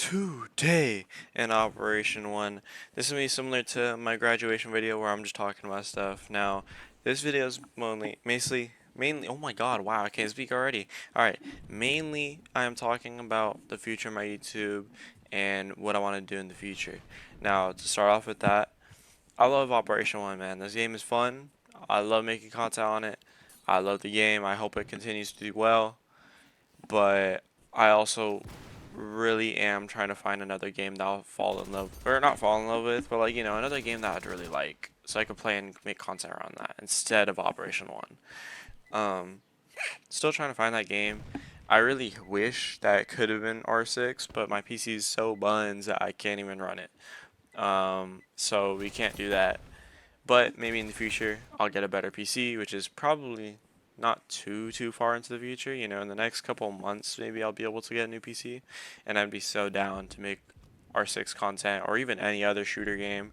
Today in Operation One. This is gonna be similar to my graduation video where I'm just talking about stuff. Now, this video is mainly. Oh my God! Wow, I can't speak already. All right, mainly I am talking about the future of my YouTube and what I want to do in the future. Now, to start off with that, I love Operation One, man. This game is fun. I love making content on it. I love the game. I hope it continues to do well. But I also really am trying to find another game that I'll fall in love, or not fall in love with, but like, another game that I'd really like, so I could play and make content around that instead of Operation One. Um, Still trying to find that game. I really wish that it could have been R6, but my PC is so buns that I can't even run it. So we can't do that. But maybe in the future I'll get a better PC, which is probably not too far into the future. In the next couple of months maybe I'll be able to get a new PC, and I'd be so down to make R6 content or even any other shooter game,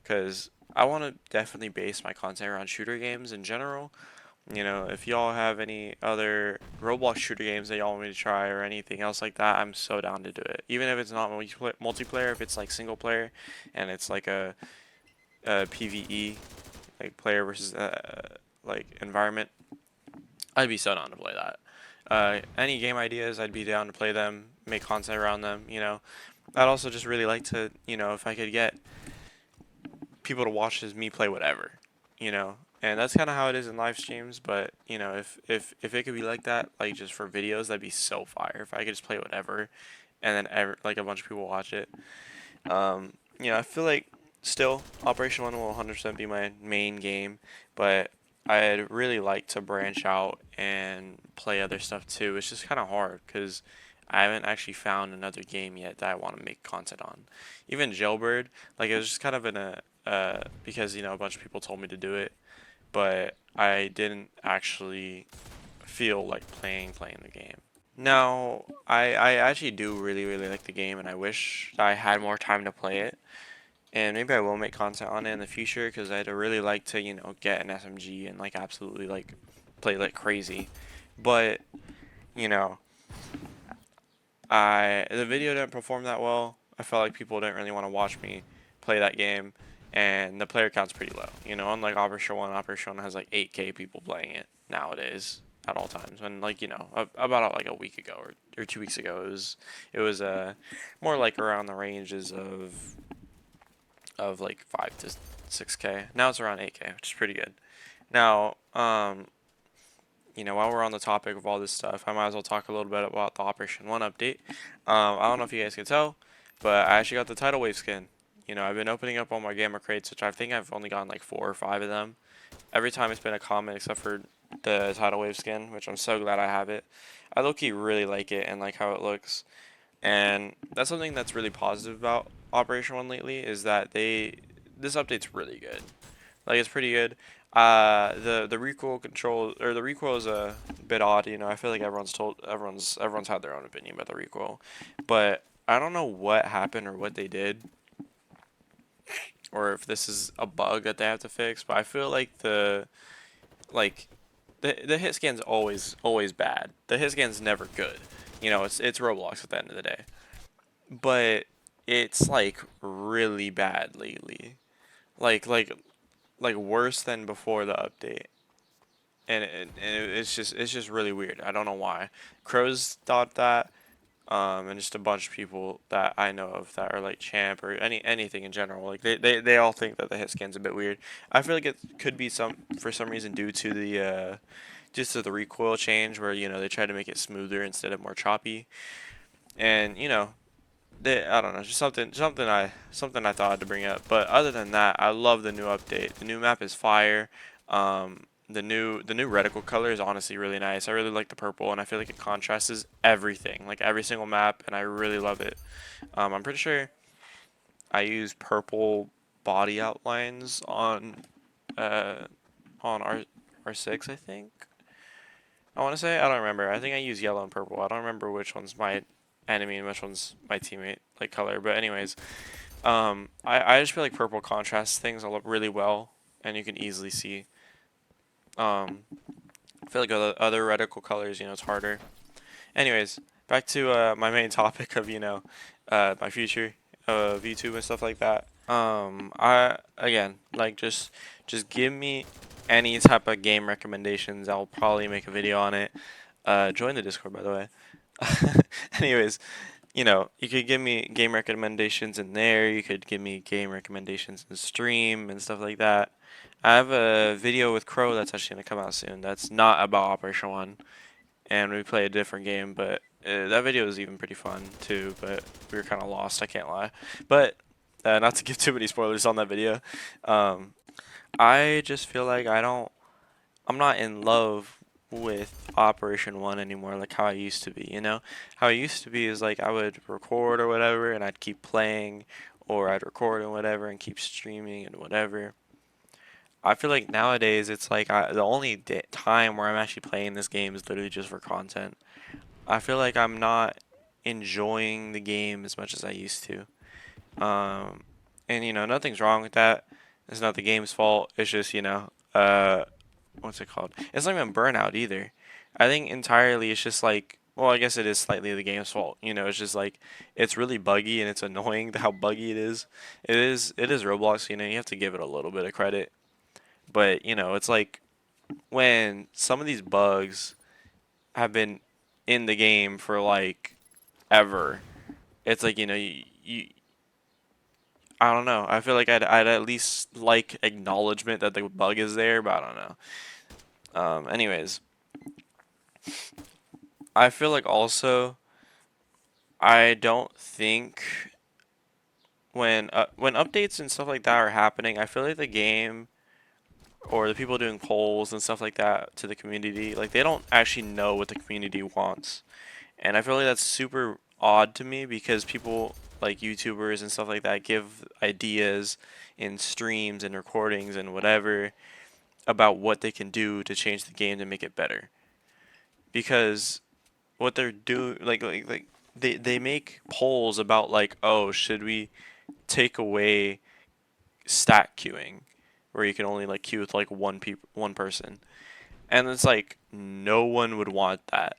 because I want to definitely base my content around shooter games in general. If y'all have any other Roblox shooter games that y'all want me to try or anything else like that, I'm so down to do it. Even if it's not multiplayer, if it's like single player and it's like a PvE, like player versus like environment, I'd be so down to play that. Any game ideas, I'd be down to play them, make content around them. I'd also just really like to, if I could get people to watch as me play whatever, and that's kind of how it is in live streams. But if it could be like that, like just for videos, that'd be so fire. If I could just play whatever, and then like a bunch of people watch it. I feel like still Operation One will 100% be my main game, but I'd really like to branch out and play other stuff too. It's just kind of hard because I haven't actually found another game yet that I want to make content on. Even Jailbird, like it was just kind of in a because a bunch of people told me to do it, but I didn't actually feel like playing the game. Now, I actually do really like the game, and I wish I had more time to play it. And maybe I will make content on it in the future because I'd really like to, get an SMG and like absolutely like play like crazy. But, you know, the video didn't perform that well. I felt like people didn't really want to watch me play that game, and the player count's pretty low. Unlike Operation One has like 8K people playing it nowadays at all times. When like about like a week ago or 2 weeks ago, it was more like around the ranges of like 5 to 6K. Now it's around 8K, which is pretty good. Now, while we're on the topic of all this stuff, I might as well talk a little bit about the Operation One update. I don't know if you guys can tell, but I actually got the tidal wave skin. I've been opening up all my gamer crates, which I think I've only gotten like 4 or 5 of them. Every time it's been a common, except for the tidal wave skin, which I'm so glad I have it. I low-key really like it and like how it looks. And that's something that's really positive about Operation One lately, is that this update's really good. Like it's pretty good. The recoil control, or the recoil, is a bit odd. I feel like everyone's had their own opinion about the recoil, but I don't know what happened or what they did, or if this is a bug that they have to fix. But I feel like like the hit scan's always bad. The hit scan's never good. It's Roblox at the end of the day, but it's like really bad lately. Like worse than before the update, and it's just really weird. I don't know why. Crows thought that, and just a bunch of people that I know of that are like champ or anything in general. Like they all think that the hit scan's a bit weird. I feel like it could be for some reason due to the just to the recoil change, where they try to make it smoother instead of more choppy, and I don't know, just something I thought to bring up. But other than that, I love the new update. The new map is fire. The new reticle color is honestly really nice. I really like the purple, and I feel like it contrasts everything, like every single map, and I really love it. I'm pretty sure I use purple body outlines uh on R6, I think. I want to say, I don't remember. I think I use yellow and purple. I don't remember which one's my enemy and which one's my teammate, like color. But anyways, I just feel like purple contrasts things really well, and you can easily see. Um, I feel like other reticle colors, it's harder. Anyways, back to my main topic of my future of YouTube and stuff like that. I again like just give me any type of game recommendations. I'll probably make a video on it. Join the Discord, by the way. Anyways, you could give me game recommendations in there. You could give me game recommendations in stream and stuff like that. I have a video with Crow that's actually gonna come out soon. That's not about Operation One, and we play a different game, but that video was even pretty fun too. But we were kind of lost. I can't lie. But not to give too many spoilers on that video. Um, I just feel like I'm not in love with Operation One anymore, like how I used to be, you know? How I used to be is like I would record or whatever and I'd keep playing, or I'd record and whatever and keep streaming and whatever. I feel like nowadays it's like the only time where I'm actually playing this game is literally just for content. I feel like I'm not enjoying the game as much as I used to. Um, and nothing's wrong with that. It's not the game's fault. It's just, what's it called? It's not even burnout either. I think entirely it's just like, well, I guess it is slightly the game's fault. It's just like it's really buggy and it's annoying how buggy it is. It is Roblox, you have to give it a little bit of credit. But, it's like when some of these bugs have been in the game for like ever. It's like, I don't know. I feel like I'd at least like acknowledgement that the bug is there, but I don't know. Anyways, I feel like also I don't think when updates and stuff like that are happening, I feel like the game or the people doing polls and stuff like that to the community, like they don't actually know what the community wants. And I feel like that's super odd to me because people like YouTubers and stuff like that give ideas in streams and recordings and whatever about what they can do to change the game to make it better. Because what they're doing, like they make polls about like, oh, should we take away stat queuing, where you can only like queue with like one person, and it's like no one would want that.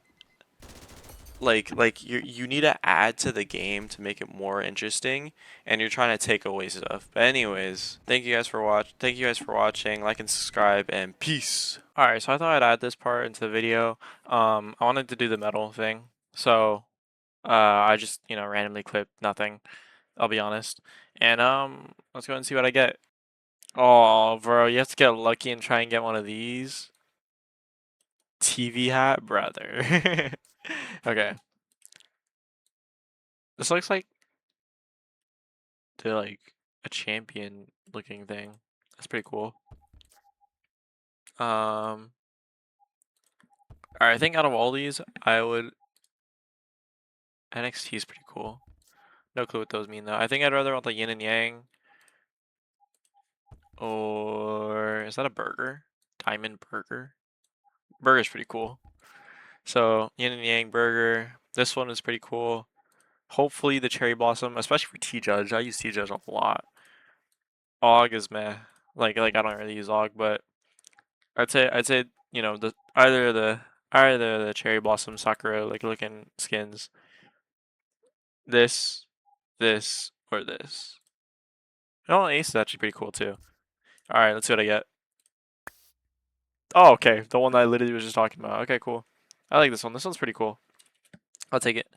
Like you need to add to the game to make it more interesting, and you're trying to take away stuff. But anyways, thank you guys for watching. Like and subscribe, and peace. Alright, so I thought I'd add this part into the video. I wanted to do the metal thing, so I just randomly clipped nothing, I'll be honest. And let's go and see what I get. Oh, bro, you have to get lucky and try and get one of these. TV hat, brother. Okay. This looks like like a champion looking thing. That's pretty cool. Alright, I think out of all these, NXT is pretty cool. No clue what those mean though. I think I'd rather want the yin and yang. Or is that a burger? Diamond burger? Burger's pretty cool. So yin and yang burger. This one is pretty cool. Hopefully the cherry blossom, especially for T Judge. I use T Judge a lot. Og is meh. Like I don't really use Og, but I'd say the either the cherry blossom Sakura like looking skins. This, this, or this. Oh, Ace is actually pretty cool too. All right, let's see what I get. Oh, okay, the one that I literally was just talking about. Okay, cool. I like this one. This one's pretty cool. I'll take it.